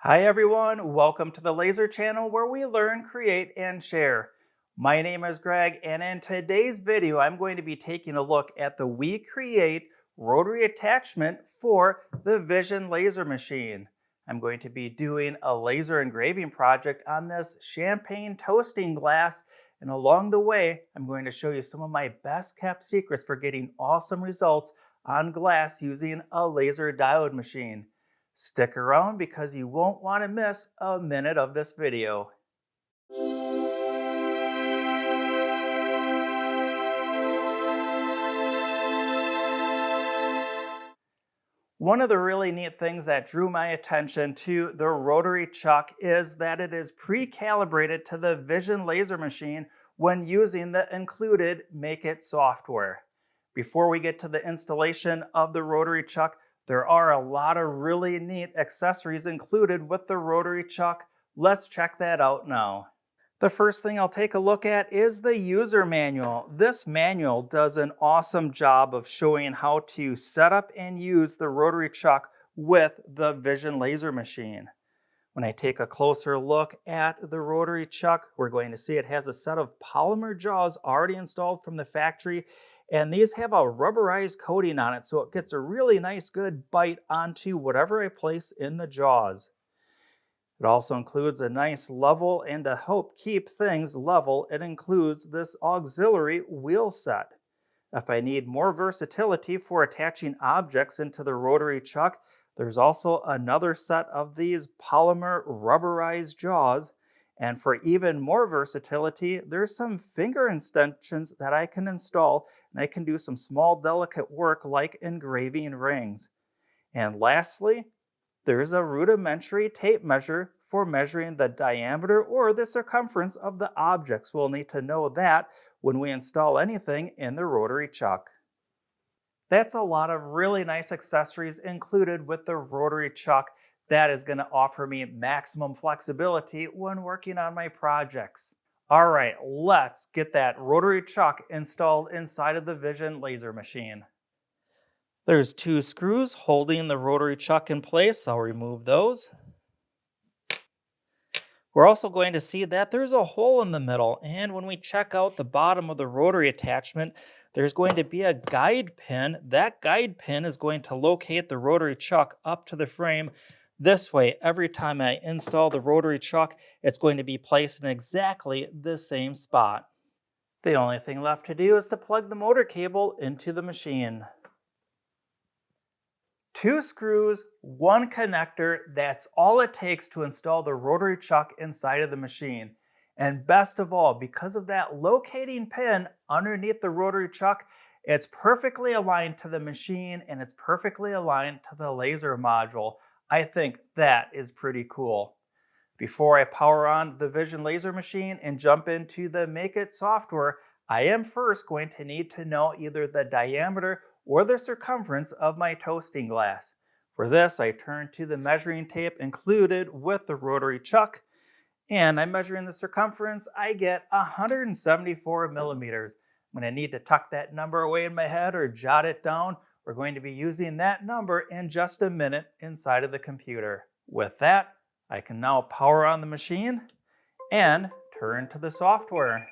Hi everyone, welcome to the Laser channel where we learn, create, and share. My name is Greg, and in today's video I'm going to be taking a look at the WeCreat rotary attachment for the Vision laser machine. I'm going to be doing a laser engraving project on this champagne toasting glass, and along the way I'm going to show you some of my best kept secrets for getting awesome results on glass using a laser diode machine. Stick around because you won't want to miss a minute of this video. One of the really neat things that drew my attention to the rotary chuck is that it is pre-calibrated to the Vision laser machine when using the included Make It software. Before we get to the installation of the rotary chuck, there are a lot of really neat accessories included with the rotary chuck. Let's check that out now. The first thing I'll take a look at is the user manual. This manual does an awesome job of showing how to set up and use the rotary chuck with the Vision laser machine. When I take a closer look at the rotary chuck, we're going to see it has a set of polymer jaws already installed from the factory, and these have a rubberized coating on it, so it gets a really nice good bite onto whatever I place in the jaws. It also includes a nice level, and to help keep things level, it includes this auxiliary wheel set. If I need more versatility for attaching objects into the rotary chuck, there's also another set of these polymer rubberized jaws. And for even more versatility, there's some finger extensions that I can install, and I can do some small delicate work like engraving rings. And lastly, there's a rudimentary tape measure for measuring the diameter or the circumference of the objects. We'll need to know that when we install anything in the rotary chuck. That's a lot of really nice accessories included with the rotary chuck that is going to offer me maximum flexibility when working on my projects. All right, let's get that rotary chuck installed inside of the Vision laser machine. There's two screws holding the rotary chuck in place. I'll remove those. We're also going to see that there's a hole in the middle, and when we check out the bottom of the rotary attachment, there's going to be a guide pin. That guide pin is going to locate the rotary chuck up to the frame. This way, every time I install the rotary chuck, it's going to be placed in exactly the same spot. The only thing left to do is to plug the motor cable into the machine. Two screws, one connector, that's all it takes to install the rotary chuck inside of the machine. And best of all, because of that locating pin underneath the rotary chuck, it's perfectly aligned to the machine and it's perfectly aligned to the laser module. I think that is pretty cool. Before I power on the Vision laser machine and jump into the Make It software, I am first going to need to know either the diameter or the circumference of my toasting glass. For this, I turn to the measuring tape included with the rotary chuck, and I'm measuring the circumference. I get 174 millimeters. When I need to tuck that number away in my head or jot it down, we're going to be using that number in just a minute inside of the computer. With that, I can now power on the machine and turn to the software.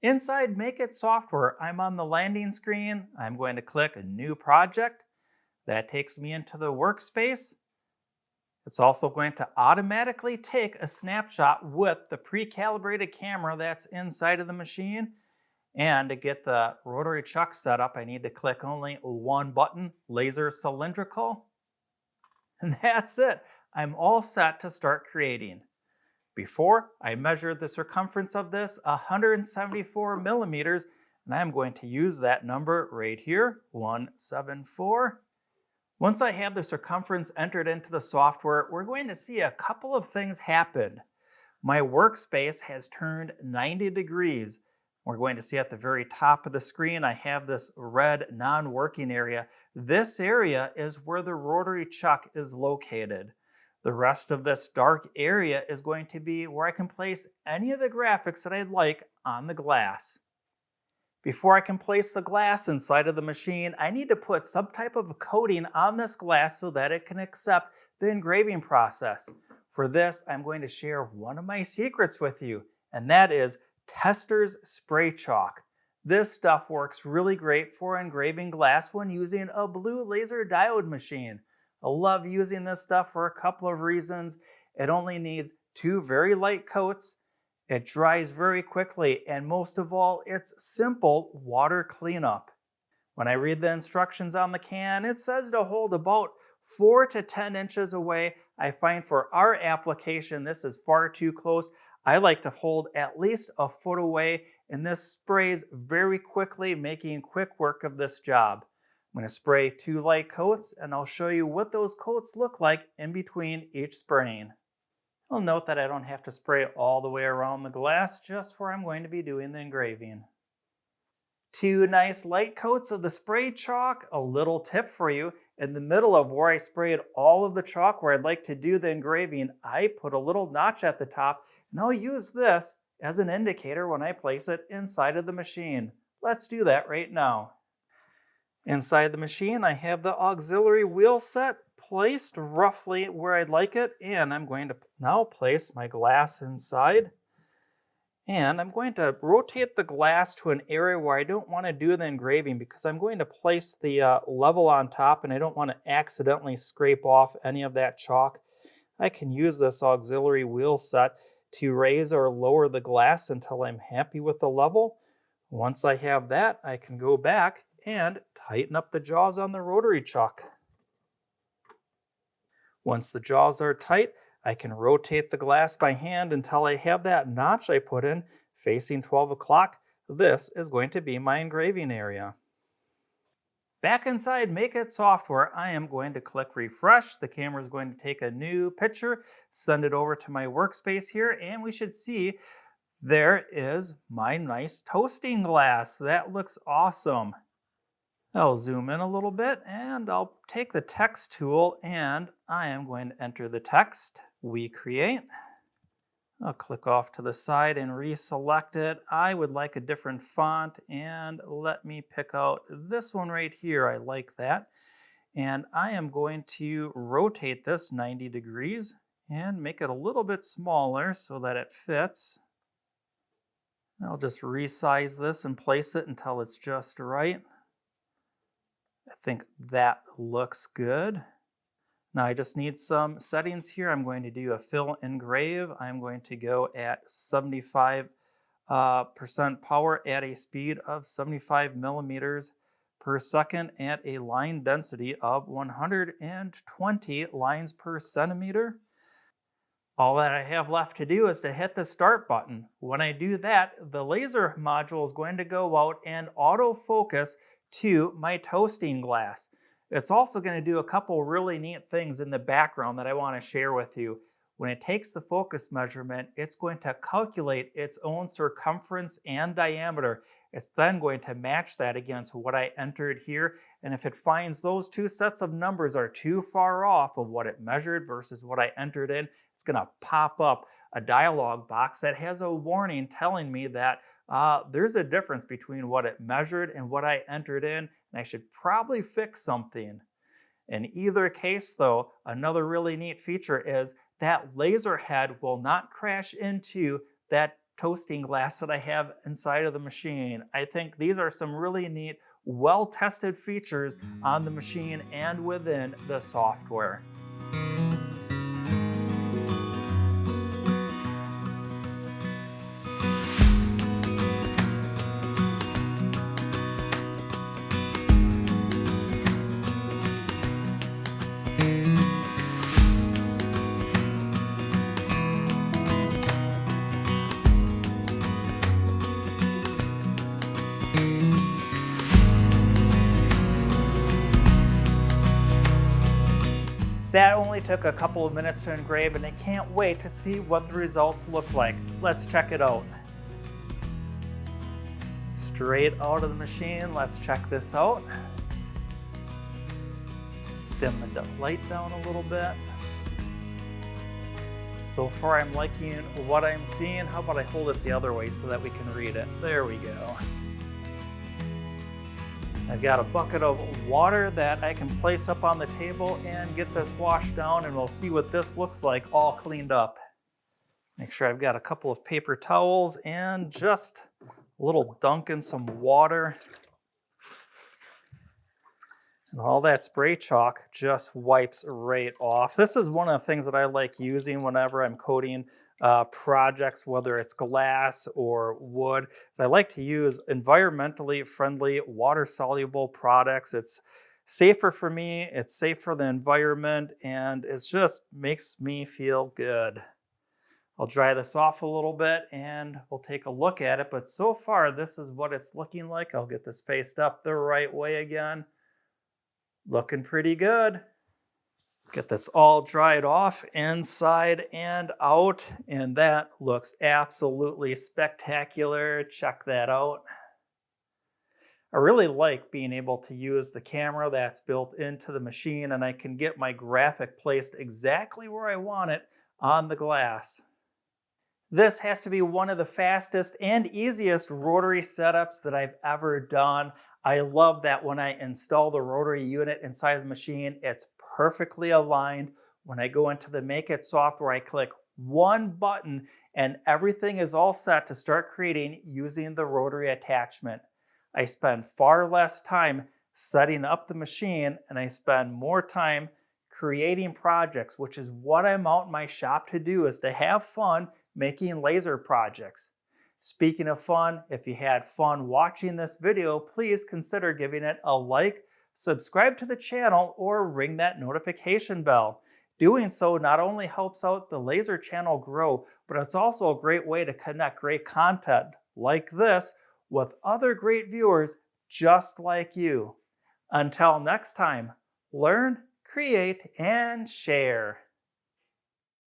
Inside Make It software, I'm on the landing screen. I'm going to click a new project. That takes me into the workspace. It's also going to automatically take a snapshot with the pre-calibrated camera that's inside of the machine. And to get the rotary chuck set up, I need to click only one button, laser cylindrical. And that's it. I'm all set to start creating. Before, I measured the circumference of this 174 millimeters, and I'm going to use that number right here, 174. Once I have the circumference entered into the software, we're going to see a couple of things happen. My workspace has turned 90 degrees. We're going to see at the very top of the screen, I have this red non-working area. This area is where the rotary chuck is located. The rest of this dark area is going to be where I can place any of the graphics that I'd like on the glass. Before I can place the glass inside of the machine, I need to put some type of coating on this glass so that it can accept the engraving process. For this, I'm going to share one of my secrets with you, and that is Tester's spray chalk. This stuff works really great for engraving glass when using a blue laser diode machine. I love using this stuff for a couple of reasons. It only needs 2 very light coats. It dries very quickly, and most of all, it's simple water cleanup. When I read the instructions on the can, it says to hold about 4 to 10 inches away. I find for our application, this is far too close. I like to hold at least a foot away, and this sprays very quickly, making quick work of this job. I'm going to spray 2 light coats, and I'll show you what those coats look like in between each spraying. I'll note that I don't have to spray all the way around the glass, just where I'm going to be doing the engraving. 2 nice light coats of the spray chalk. A little tip for you, in the middle of where I sprayed all of the chalk where I'd like to do the engraving, I put a little notch at the top, and I'll use this as an indicator when I place it inside of the machine. Let's do that right now. Inside the machine, I have the auxiliary wheel set placed roughly where I'd like it, and I'm going to now place my glass inside. And I'm going to rotate the glass to an area where I don't want to do the engraving because I'm going to place the level on top and I don't want to accidentally scrape off any of that chalk. I can use this auxiliary wheel set to raise or lower the glass until I'm happy with the level. Once I have that, I can go back and tighten up the jaws on the rotary chuck. Once the jaws are tight, I can rotate the glass by hand until I have that notch I put in facing 12 o'clock. This is going to be my engraving area. Back inside Make It software, I am going to click refresh. The camera is going to take a new picture, send it over to my workspace here, and we should see there is my nice toasting glass. That looks awesome. I'll zoom in a little bit and I'll take the text tool and I am going to enter the text, WeCreat. I'll click off to the side and reselect it. I would like a different font and let me pick out this one right here. I like that. And I am going to rotate this 90 degrees and make it a little bit smaller so that it fits. I'll just resize this and place it until it's just right. I think that looks good. Now I just need some settings here. I'm going to do a fill engrave. I'm going to go at 75% power at a speed of 75 millimeters per second at a line density of 120 lines per centimeter. All that I have left to do is to hit the start button. When I do that, the laser module is going to go out and autofocus to my toasting glass. It's also going to do a couple really neat things in the background that I want to share with you. When it takes the focus measurement, it's going to calculate its own circumference and diameter. It's then going to match that against what I entered here. And if it finds those 2 sets of numbers are too far off of what it measured versus what I entered in, it's going to pop up a dialog box that has a warning telling me that there's a difference between what it measured and what I entered in, and I should probably fix something. In either case, though, another really neat feature is that laser head will not crash into that toasting glass that I have inside of the machine. I think these are some really neat, well-tested features on the machine and within the software. That only took a couple of minutes to engrave, and I can't wait to see what the results look like. Let's check it out. Straight out of the machine, let's check this out. Dim the light down a little bit. So far I'm liking what I'm seeing. How about I hold it the other way so that we can read it? There we go. I've got a bucket of water that I can place up on the table and get this washed down, and we'll see what this looks like all cleaned up. Make sure I've got a couple of paper towels and just a little dunk in some water. And all that spray chalk just wipes right off. This is one of the things that I like using whenever I'm coating projects, whether it's glass or wood. So I like to use environmentally friendly, water-soluble products. It's safer for me, it's safe for the environment, and it just makes me feel good. I'll dry this off a little bit and we'll take a look at it. But so far, this is what it's looking like. I'll get this faced up the right way again. Looking pretty good. Get this all dried off inside and out, and that looks absolutely spectacular. Check that out. I really like being able to use the camera that's built into the machine, and I can get my graphic placed exactly where I want it on the glass. This has to be one of the fastest and easiest rotary setups that I've ever done. I love that when I install the rotary unit inside of the machine, it's perfectly aligned. When I go into the Make It software, I click one button and everything is all set to start creating using the rotary attachment. I spend far less time setting up the machine and I spend more time creating projects, which is what I'm out in my shop to do, is to have fun making laser projects. Speaking of fun, if you had fun watching this video, please consider giving it a like, subscribe to the channel, or ring that notification bell. Doing so not only helps out the laser channel grow, but it's also a great way to connect great content like this with other great viewers just like you. Until next time, learn, create, and share.